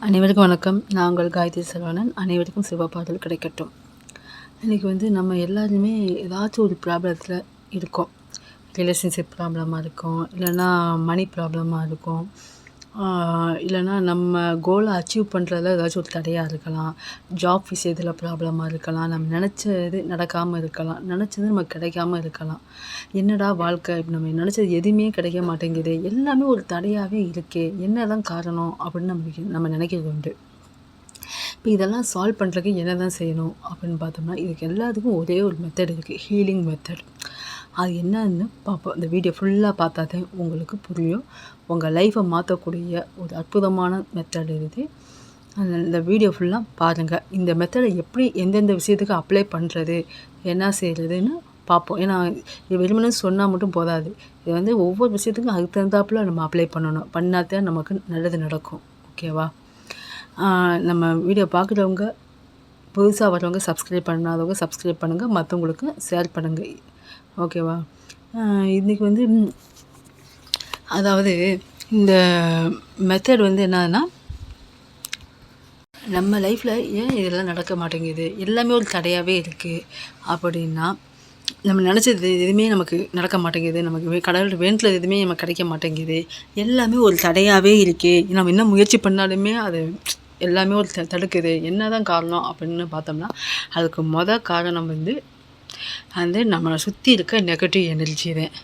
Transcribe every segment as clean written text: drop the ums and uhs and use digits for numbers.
அனைவருக்கும் வணக்கம். நான் உங்கள் காயத்ரி செல்வனன். அனைவருக்கும் சிவபாதல் கிடைக்கட்டும். இன்றைக்கி நம்ம எல்லாருமே ஏதாச்சும் ஒரு ப்ராப்ளத்தில் இருக்கோம். ரிலேஷன்ஷிப் ப்ராப்ளமாக இருக்கும், இல்லைன்னா மணி ப்ராப்ளமாக இருக்கும், இல்லைன்னா நம்ம கோலை அச்சீவ் பண்ணுறதுல ஏதாச்சும் ஒரு தடையாக இருக்கலாம், ஜாப் விஷயத்தில் ப்ராப்ளமாக இருக்கலாம், நம்ம நினச்சது நடக்காமல் இருக்கலாம், நினச்சது நமக்கு கிடைக்காம இருக்கலாம். என்னடா வாழ்க்கை, நம்ம நினச்சது எதுவுமே கிடைக்க மாட்டேங்குது, எல்லாமே ஒரு தடையாகவே இருக்கே, என்ன தான் காரணம் அப்படின்னு நம்ம நினைக்கிறது உண்டு. இப்போ இதெல்லாம் சால்வ் பண்ணுறதுக்கு என்ன தான் செய்யணும் அப்படின்னு பார்த்தோம்னா, இதுக்கு எல்லாத்துக்கும் ஒரே ஒரு மெத்தட் இருக்குது, ஹீலிங் மெத்தட். அது என்னன்னு பார்ப்போம். இந்த வீடியோ ஃபுல்லாக பார்த்தா தான் உங்களுக்கு புரியும். உங்கள் லைஃப்பை மாற்றக்கூடிய ஒரு அற்புதமான மெத்தட் இது. இந்த வீடியோ ஃபுல்லாக பாருங்கள். இந்த மெத்தடை எப்படி எந்தெந்த விஷயத்துக்கு அப்ளை பண்ணுறது, என்ன செய்கிறதுன்னு பார்ப்போம். ஏன்னா இது வெறுமனே சொன்னால் மட்டும் போதாது. இது ஒவ்வொரு விஷயத்துக்கும் அதுக்கு தகுந்தாப்புல நம்ம அப்ளை பண்ணணும். பண்ணாதான் நமக்கு நல்லது நடக்கும். ஓகேவா? நம்ம வீடியோ பார்க்குறவங்க, புதுசாக வரவங்க, சப்ஸ்கிரைப் பண்ணாதவங்க சப்ஸ்கிரைப் பண்ணுங்கள், மற்றவங்களுக்கு ஷேர் பண்ணுங்கள். ஓகேவா? இன்றைக்கி அதாவது இந்த மெத்தட் என்னதுன்னா, நம்ம லைஃப்பில் ஏன் இதெல்லாம் நடக்க மாட்டேங்குது, எல்லாமே ஒரு தடையாகவே இருக்குது அப்படின்னா, நம்ம நினச்சது எதுவுமே நமக்கு நடக்க மாட்டேங்குது, நமக்கு கடவுள் வேண்டுறது எதுவுமே நமக்கு கிடைக்க மாட்டேங்குது, எல்லாமே ஒரு தடையாகவே இருக்கே, நம்ம என்ன முயற்சி பண்ணாலுமே அது எல்லாமே ஒரு தடுக்குது, என்ன தான் காரணம் அப்படின்னு பார்த்தோம்னா, அதுக்கு காரணம் நம்மளை சுற்றி இருக்க நெகட்டிவ் எனர்ஜி தான்.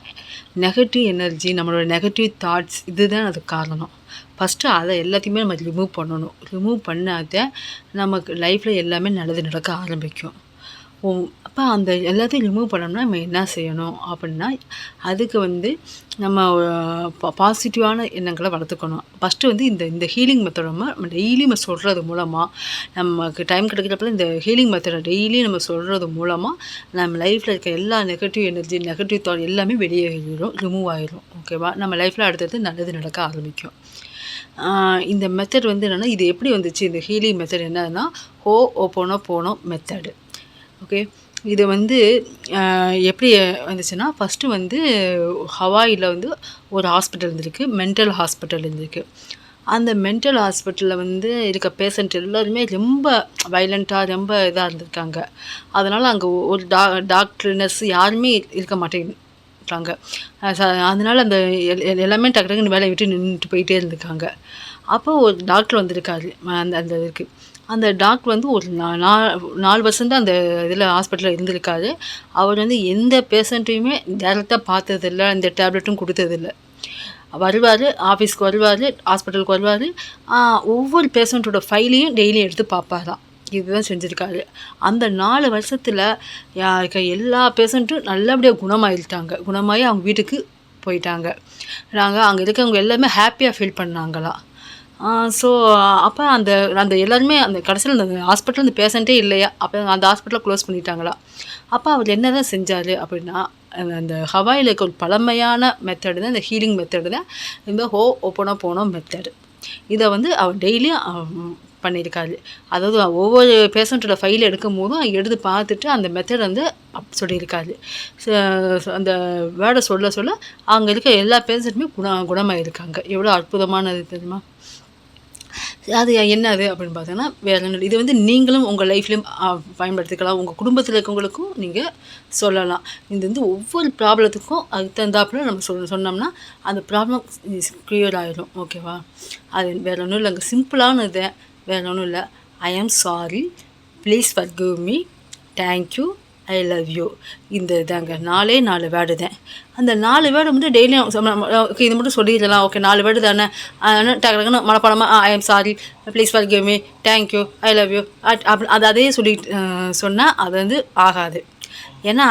நெகட்டிவ் எனர்ஜி, நம்மளோட நெகட்டிவ் தாட்ஸ், இதுதான் அதுக்கு காரணம். ஃபஸ்ட்டு அதை எல்லாத்தையுமே நம்ம ரிமூவ் பண்ணணும். ரிமூவ் பண்ணாதான் நமக்கு லைஃப்பில் எல்லாமே நல்லது நடக்க ஆரம்பிக்கும். அப்போ அந்த எல்லாத்தையும் ரிமூவ் பண்ணோம்னா நம்ம என்ன செய்யணும் அப்படின்னா, அதுக்கு நம்ம பாசிட்டிவான எண்ணங்களை வளர்த்துக்கணும். ஃபஸ்ட்டு இந்த ஹீலிங் மெத்தட் நம்ம டெய்லி நம்ம சொல்கிறது மூலமாக, நமக்கு டைம் கிடைக்கிறப்பல இந்த ஹீலிங் மெத்தடை டெய்லி நம்ம சொல்கிறது மூலமாக நம்ம லைஃப்பில் இருக்க எல்லா நெகட்டிவ் எனர்ஜி, நெகட்டிவ் தாட் எல்லாமே வெளியேறிடும், ரிமூவ் ஆகிடும். ஓகேவா? நம்ம லைஃப்பில் அடுத்தது நல்லது நடக்க ஆரம்பிக்கும். இந்த மெத்தட் என்னென்னா, இது எப்படி வந்துச்சு, இந்த ஹீலிங் மெத்தட் என்னதுன்னா, ஹோஓபோனோபோனோ மெத்தடு. ஓகே, இது எப்படி வந்துச்சுன்னா, ஃபஸ்ட்டு ஹவாயில் ஒரு ஹாஸ்பிட்டல் இருந்திருக்கு, மென்டல் ஹாஸ்பிட்டல் இருந்திருக்கு. அந்த மென்டல் ஹாஸ்பிட்டலில் இருக்க பேஷண்ட் எல்லாருமே ரொம்ப வைலண்ட்டாக, ரொம்ப இதாக இருந்திருக்காங்க. அதனால் அங்கே ஒரு டாக்டர், நர்ஸ் யாருமே இருக்க மாட்டேங்கிறாங்க. அதனால் அந்த எல்லாமே டக்கு டக்குன்னு வேலையை விட்டு நின்றுட்டு போயிட்டே இருந்திருக்காங்க. அப்போ ஒரு டாக்டர் வந்திருக்காரு அந்த இதுக்கு. அந்த டாக்டர் ஒரு 4 வருஷம்தான் அந்த இதில் ஹாஸ்பிட்டலில் இருந்திருக்காரு. அவர் எந்த பேஷண்ட்டையுமே டேரெக்டாக பார்த்ததில்ல, இந்த டேப்லெட்டும் கொடுத்ததில்ல. வருவார், ஆஃபீஸ்க்கு வருவார், ஹாஸ்பிட்டலுக்கு வருவார், ஒவ்வொரு பேஷண்ட்டோட ஃபைலையும் டெய்லியும் எடுத்து பார்ப்பாராம். இதுதான் செஞ்சுருக்காரு. அந்த 4 வருஷத்தில் இருக்க எல்லா பேஷண்ட்டும் நல்லபடியாக குணமாகி அவங்க வீட்டுக்கு போயிட்டாங்க. அங்கே இருக்கவங்க எல்லாமே ஹாப்பியாக ஃபீல் பண்ணாங்களாம். ஸோ அப்போ அந்த எல்லாருமே அந்த கடைசியில் அந்த ஹாஸ்பிட்டல் அந்த பேஷண்ட்டே இல்லையா, அப்போ அந்த ஹாஸ்பிட்டலை க்ளோஸ் பண்ணிட்டாங்களா. அப்போ அவர் என்ன தான் செஞ்சார் அப்படின்னா, அந்த ஹவாயில் இருக்க ஒரு பழமையான மெத்தடு தான் இந்த ஹீலிங் மெத்தடு தான் இந்த ஹோஓபோனோபோனோ மெத்தடு. இதை அவர் டெய்லியும் பண்ணியிருக்காரு. அதாவது ஒவ்வொரு பேஷண்ட்டோட ஃபைல் எடுக்கும் போதும் எடுத்து பார்த்துட்டு அந்த மெத்தட் சொல்லியிருக்காரு. அந்த வேர்டை சொல்ல அங்கே இருக்க எல்லா பேஷண்ட்டுமே குணமாயிருக்காங்க. எவ்வளோ அற்புதமானது தெரியுமா? அது என்னது அப்படின்னு பார்த்தீங்கன்னா, வேறு என்ன, இது நீங்களும் உங்கள் லைஃப்லேயும் பயன்படுத்திக்கலாம், உங்கள் குடும்பத்தில் இருக்கவங்களுக்கும் நீங்கள் சொல்லலாம். இது ஒவ்வொரு ப்ராப்ளத்துக்கும் அதுக்கு தகுந்தாப்புல நம்ம சொன்னோம்னா அந்த ப்ராப்ளம் க்ளியர் ஆகிடும். ஓகேவா? அது வேறு ஒன்றும் இல்லைங்க, சிம்பிளானது, வேறு ஒன்றும் இல்லை. I am sorry, please forgive me, thank you, I love you. இந்த இதாங்க 4 வேர்டு தான். அந்த 4 வேர்டு டெய்லியும் ஓகே, இது மட்டும் சொல்லிடலாம். ஓகே, 4 வேர்டு தானே, அதனால் டக்குன்னு மனப்பாடமாக I am sorry, please forgive me, thank you, I love you அதே சொன்னால் அது ஆகாது. ஏன்னா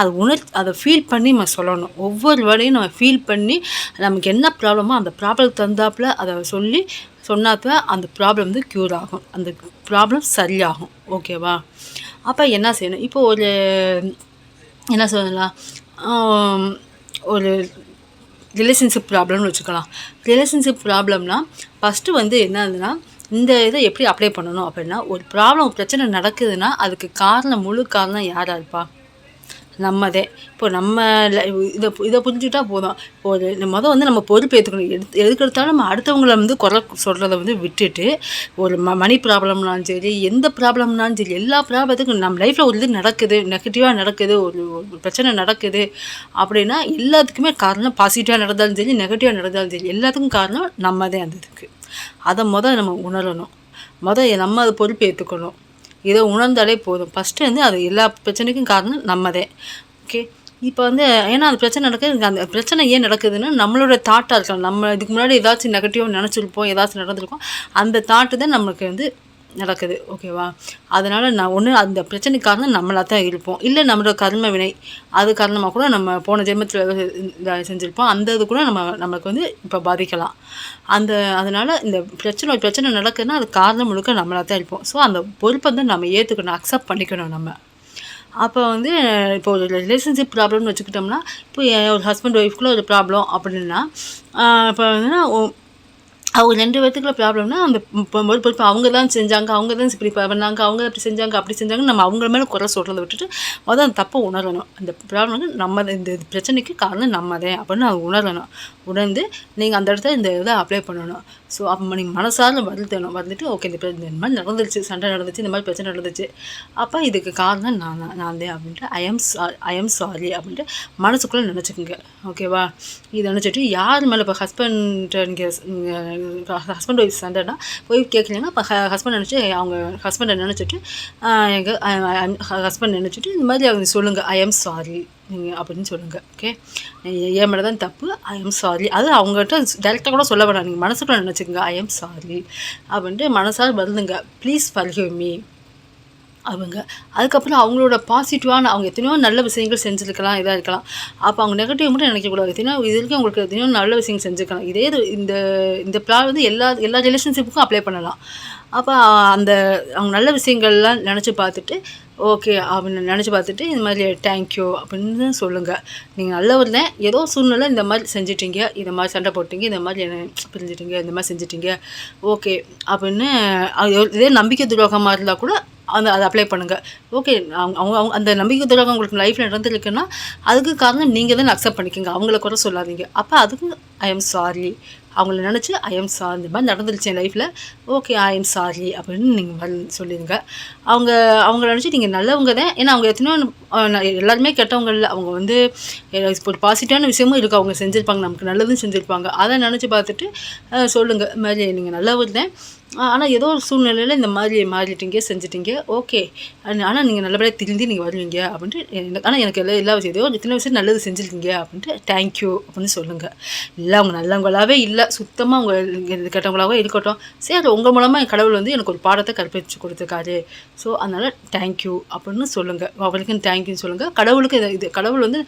அதை ஃபீல் பண்ணி நம்ம சொல்லணும். ஒவ்வொரு வேர்டையும் நம்ம ஃபீல் பண்ணி, நமக்கு என்ன ப்ராப்ளமோ அந்த ப்ராப்ளத்துக்கு தந்தாப்புல அதை சொன்னாதான் அந்த ப்ராப்ளம் க்யூர் ஆகும், அந்த ப்ராப்ளம் சரியாகும். ஓகேவா? அப்போ என்ன செய்யணும், இப்போ என்ன சொல்லலாம், ஒரு ரிலேஷன்ஷிப் ப்ராப்ளம்னு வச்சுக்கலாம். ரிலேஷன்ஷிப் ப்ராப்ளம்னா ஃபஸ்ட்டு என்னதுன்னா, இந்த இதை எப்படி அப்ளை பண்ணணும் அப்படின்னா, ஒரு பிரச்சனை நடக்குதுன்னா அதுக்கு முழு காரணம் யாராக இருப்பா? நம்மதே. இப்போ நம்ம இதை புரிஞ்சுக்கிட்டா போதும். ஒரு வந்து நம்ம பொறுப்பு ஏற்றுக்கணும். எதுக்கெடுத்தாலும் நம்ம அடுத்தவங்கள வந்து குறை சொல்கிறத வந்து விட்டுட்டு, ஒரு மணி ப்ராப்ளம்னாலும் சரி, எந்த ப்ராப்ளம்னாலும் சரி, எல்லா ப்ராப்ளத்துக்கும் நம்ம லைஃப்பில் ஒரு இது நடக்குது, நெகட்டிவாக நடக்குது, ஒரு பிரச்சனை நடக்குது அப்படின்னா எல்லாத்துக்குமே காரணம் பாசிட்டிவாக நடந்தாலும் சரி, நெகட்டிவாக நடந்தாலும் சரி, எல்லாத்துக்கும் காரணம் நம்ம தான். அந்த இதுக்கு அதை நம்ம உணரணும். நம்ம அதை பொறுப்பு ஏற்றுக்கணும். இதை உணர்ந்தாலே போதும். ஃபஸ்ட்டு வந்து அது எல்லா பிரச்சனைக்கும் காரணம் நம்மதே. ஓகே. இப்போ வந்து ஏன்னா அந்த பிரச்சனை நடக்குது. அந்த பிரச்சனை ஏன் நடக்குதுன்னா நம்மளோட தாட்டாக இருக்கலாம். நம்ம இதுக்கு முன்னாடி ஏதாச்சும் நெகட்டிவாக நினச்சிருப்போம், ஏதாச்சும் நடந்திருக்கும். அந்த தாட்டு தான் நமக்கு வந்து நடக்குது. ஓகேவா? அதனால் நான் ஒன்று அந்த பிரச்சனைக்கு காரணம் நம்மளாக தான் இருப்போம். இல்லை நம்மளோட கர்ம வினை அது காரணமாக கூட நம்ம போன ஜென்மத்தில் செஞ்சுருப்போம். அந்த இது கூட நமக்கு வந்து இப்போ பாதிக்கலாம். அதனால் இந்த பிரச்சனை நடக்குதுன்னா அது காரணம் முழுக்க நம்மளாக தான் இருப்போம். ஸோ அந்த பொறுப்பை வந்து நம்ம ஏற்றுக்கணும், அக்செப்ட் பண்ணிக்கணும் நம்ம. அப்போ வந்து இப்போ ஒரு ரிலேஷன்ஷிப் ப்ராப்ளம்னு வச்சுக்கிட்டோம்னா, இப்போ ஒரு ஹஸ்பண்ட் ஒய்ஃப்குள்ளே ஒரு ப்ராப்ளம் அப்படின்னா, இப்போ வந்து அவங்க 2 பேத்துக்குள்ள ப்ராப்ளம்னா அந்த பொறுப்பு அவங்க தான் செஞ்சாங்க, அவங்க தான் இப்படி பண்ணாங்க, அவங்க அப்படி செஞ்சாங்க, அப்படி செஞ்சாங்க. நம்ம அவங்க மேலே குறை சொல்கிறத விட்டுட்டு அந்த தப்பை உணரணும். அந்த ப்ராப்ளம் வந்து நம்ம இந்த பிரச்சனைக்கு காரணம் நம்ம தான் அப்படின்னு அவங்க உணரணும். உணர்ந்து நீங்கள் அந்த இடத்துல இந்த இதை அப்ளை பண்ணணும். ஸோ அப்போ நீங்கள் மனசார வந்துட்டு ஓகே இந்த மாதிரி நடந்துருச்சு, சண்டை நடந்துச்சு, இந்த மாதிரி பிரச்சனை நடந்துச்சு, அப்போ இதுக்கு காரணம் நான் தான் அப்படின்ட்டு ஐ எம் சாரி அப்படின்ட்டு மனசுக்குள்ளே நினச்சிக்கோங்க. ஓகேவா? இதை நினச்சிட்டு யார் மேலே இப்போ ஹஸ்பண்ட் ஒய்ஃப் சண்டைனா ஒய்ஃப் கேட்கலன்னா இப்போ ஹஸ்பண்ட் நினச்சி அவங்க ஹஸ்பண்டை நினச்சிட்டு ஹஸ்பண்ட் நினச்சிட்டு இந்த மாதிரி அவங்க சொல்லுங்கள் ஐ எம் சாரி நீங்கள் அப்படின்னு சொல்லுங்கள். ஓகே, என் மேலே தான் தப்பு, ஐ எம் சாரி. அது அவங்ககிட்ட டைரெக்டாக கூட சொல்ல வேணாம், நீங்கள் மனசுக்குள்ளே நினச்சிக்கோங்க ஐ எம் சாரி அப்படின்ட்டு மனசால் வருதுங்க. ப்ளீஸ் ஃபர்கிவ் மீ அவங்க. அதுக்கப்புறம் அவங்களோட பாசிட்டிவான அவங்க எத்தனையோ நல்ல விஷயங்கள் செஞ்சுருக்கலாம், இதாக இருக்கலாம். அப்போ அவங்க நெகட்டிவ் மட்டும் நினைக்கக்கூடாது. எத்தனையோ இது வரைக்கும் அவங்களுக்கு எத்தனையோ நல்ல விஷயங்கள் செஞ்சுருக்கலாம். இதே இந்த பிளான் வந்து எல்லா ரிலேஷன்ஷிப்புக்கும் அப்ளை பண்ணலாம். அப்போ அவங்க நல்ல விஷயங்கள்லாம் நினச்சி பார்த்துட்டு ஓகே அப்படின்னு நினச்சி பார்த்துட்டு இந்த மாதிரி தேங்க்யூ அப்படின்னு சொல்லுங்கள். நீங்கள் நல்லவர் தான், ஏதோ சூழ்நிலை இந்த மாதிரி செஞ்சிட்டீங்க, இந்த மாதிரி சண்டை போட்டிங்க, இந்த மாதிரி என்ன பிரிஞ்சிட்டிங்க, இந்த மாதிரி செஞ்சிட்டிங்க, ஓகே அப்படின்னு. இதே நம்பிக்கை துரோகமாக இருந்தால் கூட அதை அப்ளை பண்ணுங்கள். ஓகே, அவங்க அந்த நம்பிக்கை துரோகம் உங்களுக்கு லைஃப்பில் நடந்துருக்குன்னா அதுக்கு காரணம் நீங்கள் தான் அக்செப்ட் பண்ணிக்கோங்க, அவங்கள கூட சொல்லாதீங்க. அப்போ அதுக்கு ஐ எம் சாரி அவங்கள நினச்சி ஐ எம் சாரி, இந்த மாதிரி நடந்துருச்சு என் லைஃப்பில், ஓகே ஐ எம் சாரி அப்படின்னு நீங்கள் சொல்லிடுங்க. அவங்கள நினச்சி நீங்கள் நல்லவங்க தான். ஏன்னா அவங்க எத்தனையோ எல்லாருமே கெட்டவங்க இல்லை. அவங்க வந்து ஒரு பாசிட்டிவான விஷயமும் இருக்குது, அவங்க செஞ்சுருப்பாங்க, நமக்கு நல்லதும் செஞ்சுருப்பாங்க. அதை நினச்சி பார்த்துட்டு சொல்லுங்கள் இந்த மாதிரி நீங்கள் நல்லவர் தான், ஆனால் ஏதோ ஒரு சூழ்நிலையில் இந்த மாதிரி மாறிட்டீங்க, செஞ்சிட்டீங்க, ஓகே, ஆனால் நீங்கள் நல்லபடியாக திருந்தி நீங்கள் வருவீங்க அப்படின்ட்டு. ஆனால் எனக்கு எல்லா விஷயம் ஏதோ இத்தனை விஷயம் நல்லது செஞ்சுருக்கீங்க அப்படின்ட்டு தேங்க்யூ அப்படின்னு சொல்லுங்கள். இல்லை அவங்க நல்லவங்களாகவே இல்லை, சுத்தமாக அவங்க கெட்டவங்களாகவே இருக்கட்டும், சரி உங்கள் மூலமாக என் கடவுள் வந்து எனக்கு ஒரு பாடத்தை கற்பிச்சு கொடுத்துருக்காரு, ஸோ அதனால் தேங்க்யூ அப்படின்னு சொல்லுங்கள். அவளுக்குன்னு தேங்க்யூன்னு சொல்லுங்கள். கடவுளுக்கு இது கடவுள் வந்து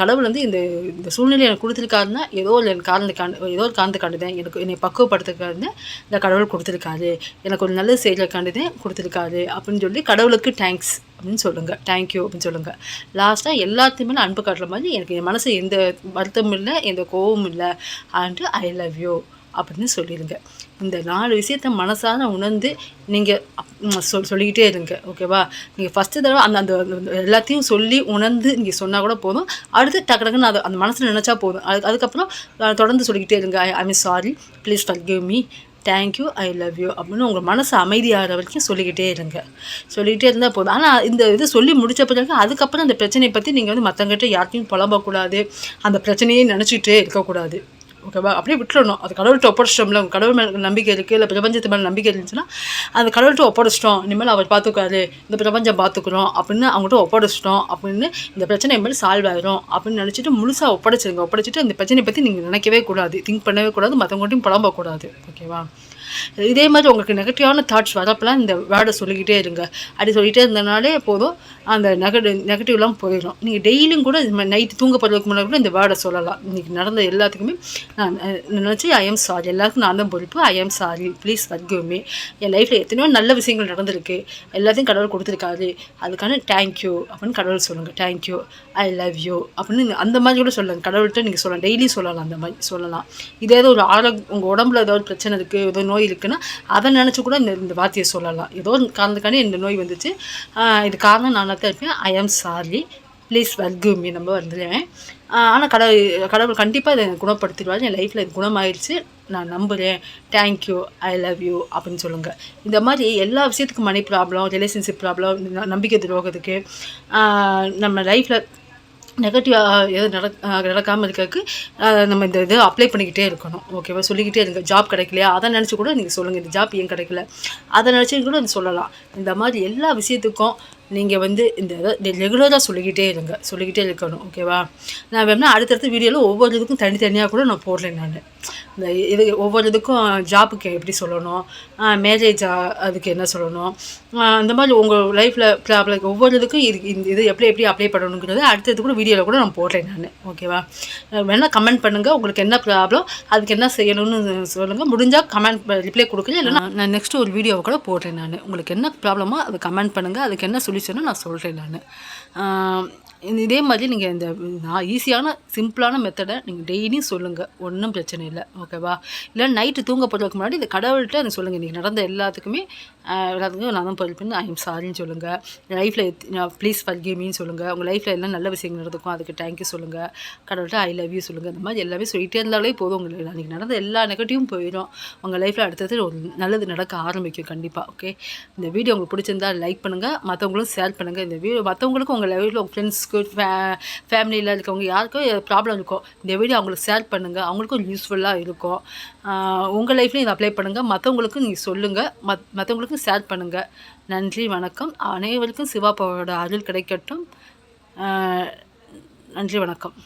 கடவுள் வந்து இந்த சூழ்நிலை எனக்கு கொடுத்துருக்காருன்னா ஏதோ ஒரு காரணத்துக்காண்டு தான், என்னை பக்குவப்படுத்துக்காருன்னு இந்த கடவுள் கொடுத்துருக்காரு, எனக்கு ஒரு நல்லது செய்கிறக்காண்டி தான் கொடுத்துருக்காரு அப்படின்னு சொல்லி கடவுளுக்கு தேங்க்ஸ் அப்படின்னு சொல்லுங்கள், தேங்க்யூ அப்படின்னு சொல்லுங்கள். லாஸ்ட்டாக எல்லாத்தையுமே அன்பு காட்டுற மாதிரி எனக்கு என் மனசு எந்த வருத்தமும் இல்லை, எந்த கோவமும் இல்லை, அண்ட் ஐ லவ் யூ அப்படின்னு சொல்லிடுங்க. இந்த 4 விஷயத்த மனசார உணர்ந்து நீங்கள் சொல்லிக்கிட்டே இருங்க. ஓகேவா? நீங்கள் ஃபஸ்ட்டு தடவை அந்த எல்லாத்தையும் சொல்லி உணர்ந்து நீங்கள் சொன்னால் கூட போதும். அடுத்து டக்குன்னு அந்த மனசில் நினச்சா போதும். அதுக்கப்புறம் தொடர்ந்து சொல்லிக்கிட்டே இருங்க. ஐ am sorry, please forgive me, thank you, I love you அப்படின்னு உங்கள் மனசு அமைதியாகிற வரைக்கும் சொல்லிக்கிட்டே இருந்தால் போதும். ஆனால் இது சொல்லி முடித்த பிறகு அதுக்கப்புறம் அந்த பிரச்சனையை பற்றி நீங்கள் வந்து மற்றவங்ககிட்ட யார்ட்டையும் புலம்பக்கூடாது, அந்த பிரச்சனையே நினச்சிக்கிட்டே இருக்கக்கூடாது. ஓகேவா? அப்படியே விட்டுறணும். அது கடவுள்கிட்ட ஒப்படைச்சிட்டோம்ல, உங்கள் கடவுள் மேலே நம்பிக்கை இருக்குது, இல்லை பிரபஞ்சத்து மேலே நம்பிக்கை இருந்துச்சுன்னா அந்த கடவுள்கிட்ட ஒப்படைச்சிட்டோம், இனிமேல் அவர் பார்த்துக்காரு, இந்த பிரபஞ்சம் பார்த்துக்குறோம் அப்படின்னு அவங்ககிட்ட ஒப்படைச்சிட்டோம் அப்படின்னு இந்த பிரச்சனை இனிமேல் சால்வ் ஆகிரும் அப்படின்னு நினச்சிட்டு முழுசாக ஒப்படைச்சிட்டு அந்த பிரச்சனையை பற்றி நீங்கள் நினைக்கவே கூடாது, திங்க் பண்ணவே கூடாது, மற்றவங்கள்ட்டையும் புலம்பக்கூடாது. ஓகேவா? இதே மாதிரி உங்களுக்கு நெகட்டிவான தாட்ஸ் வரப்பெல்லாம் இந்த வேர்டை சொல்லிக்கிட்டே இருங்க. அப்படி சொல்லிகிட்டே இருந்தனாலே போதும், அந்த நெகட்டிவ்லாம் போயிடும். நீங்கள் டெய்லியும் கூட நைட்டு தூங்க போகிறதுக்கு முன்னாடி கூட இந்த வேர்டை சொல்லலாம். இன்றைக்கி நடந்த எல்லாத்துக்குமே நான் நினச்சி ஐ எம் சாரி, எல்லாருக்கும் நான் தான் பொறுப்பு, I am sorry, please forgive me. என் லைஃப்பில் எத்தனையோ நல்ல விஷயங்கள் நடந்திருக்கு, எல்லாத்தையும் கடவுள் கொடுத்துருக்காரு, அதுக்கான தேங்க்யூ அப்படின்னு கடவுள் சொல்லுங்கள். தேங்க்யூ, ஐ லவ் யூ அப்படின்னு அந்த மாதிரி கூட சொல்லுங்கள். கடவுள்கிட்ட நீங்கள் சொல்லலாம், டெய்லியும் சொல்லலாம், அந்த மாதிரி சொல்லலாம். இதே ஏதோ ஒரு உங்கள் உடம்புல ஏதோ ஒரு பிரச்சனை இருக்குது, ஏதோ நோய் இருக்குன்னா அதை நினச்சி கூட இந்த வார்த்தையை சொல்லலாம். ஏதோ காரணத்துக்காண்டி இந்த நோய் வந்துச்சு, இது காரணம் நானாக தான் இருப்பேன், ஐ am sorry, please forgive me நம்ம வந்துடுவேன். ஆனால் கடவுள் கண்டிப்பாக இதை குணப்படுத்திடுவார். என் லைஃப்பில் இது குணமாயிடுச்சு, நான் நம்புகிறேன், தேங்க்யூ, ஐ லவ் யூ அப்படின்னு சொல்லுங்கள். இந்த மாதிரி எல்லா விஷயத்துக்கும் மணி ப்ராப்ளம், ரிலேஷன்ஷிப் ப்ராப்ளம், நம்பிக்கை துரோகத்துக்கு, நம்ம லைஃப்பில் நெகட்டிவாக எதுவும் நடக்காமல் இருக்கிறதுக்கு நம்ம இந்த இது அப்ளை பண்ணிக்கிட்டே இருக்கணும். ஓகேவா? சொல்லிக்கிட்டே இருங்க. ஜாப் கிடைக்கலையா அதை நினச்சி கூட நீங்கள் சொல்லுங்கள், இந்த ஜாப் ஏன் கிடைக்கல அதை நினச்சி கூட சொல்லலாம். இந்த மாதிரி எல்லா விஷயத்துக்கும் நீங்கள் வந்து இந்த இதை ரெகுலராக சொல்லிக்கிட்டே இருக்கணும். ஓகேவா? நான் வேணால் அடுத்தடுத்த வீடியோவில் ஒவ்வொரு இதுக்கும் தனித்தனியாக கூட நான் போடுறேன். நான் இந்த இது ஒவ்வொரு இதுக்கும் ஜாப்புக்கு எப்படி சொல்லணும், மேரேஜ் அதுக்கு என்ன சொல்லணும், இந்த மாதிரி உங்கள் லைஃப்பில் ப்ராப்ளம் ஒவ்வொரு இதுக்கும் இது எப்படி அப்ளை பண்ணணுங்கிறது அடுத்தது கூட வீடியோவில் கூட நான் போடுறேன் நான். ஓகேவா? வேணால் கமெண்ட் பண்ணுங்கள், உங்களுக்கு என்ன ப்ராப்ளம், அதுக்கு என்ன செய்யணும்னு சொல்லுங்கள். முடிஞ்சால் கமெண்ட் ரிப்ளை கொடுக்குறேன், இல்லைன்னா நான் நெக்ஸ்ட்டு ஒரு வீடியோவை கூட போடுறேன் நான். உங்களுக்கு என்ன ப்ராப்ளமோ அதை கமெண்ட் பண்ணுங்கள், அதுக்கு என்ன சொல்யூஷனோ நான் சொல்கிறேன் நான். இதே மாதிரி நீங்கள் இந்த ஈஸியான சிம்பிளான மெத்தடை நீங்கள் டெய்லியும் சொல்லுங்கள், ஒன்றும் பிரச்சனை இல்லை. ஓகேவா? இல்லை நைட்டு தூங்க போகிறதுக்கு முன்னாடி இந்த கடவுள்கிட்ட அதை சொல்லுங்கள். இன்றைக்கி நடந்த எல்லாத்துக்குமே நான் தான் பொறுப்புன்னு ஐ எம் சாரின்னு சொல்லுங்கள். லைஃப்பில் ப்ளீஸ் ஃபர்கிவ் மீன்னு சொல்லுங்கள். உங்கள் லைஃப்பில் எல்லாம் நல்ல விஷயங்கள் நடக்கும், அதுக்கு தேங்க்யூ சொல்லுங்கள். கடவுள்கிட்ட ஐ லவ் யூ சொல்லுங்கள். இந்த மாதிரி எல்லாமே சொல்லிகிட்டே இருந்தாலே போதும். உங்களுக்கு அன்றைக்கி நடந்த எல்லா நெகட்டிவும் போயிடும். உங்கள் லைஃப்பில் அடுத்தது ஒரு நல்லது நடக்க ஆரம்பிக்கும் கண்டிப்பாக. ஓகே, இந்த வீடியோ உங்களுக்கு பிடிச்சிருந்தால் லைக் பண்ணுங்கள், மற்றவங்களும் ஷேர் பண்ணுங்கள். இந்த வீடியோ மற்றவங்களுக்கும் உங்கள் லைஃப்பில் உங்கள் ஃப்ரெண்ட்ஸ்க்கு ஃபேமிலியில் இருக்கவங்க யாருக்கும் ப்ராப்ளம் இருக்கும், இந்த வீடியோ அவங்களுக்கு ஷேர் பண்ணுங்கள், அவங்களுக்கும் யூஸ்ஃபுல்லாக இருக்கும். உங்கள் லைஃப்லையும் இதை அப்ளை பண்ணுங்கள், மற்றவங்களுக்கும் நீங்கள் சொல்லுங்கள், மற்றவங்களுக்கும் ஷேர் பண்ணுங்கள். நன்றி, வணக்கம். அனைவருக்கும் சிவாப்பாவோட அருள் கிடைக்கட்டும். நன்றி, வணக்கம்.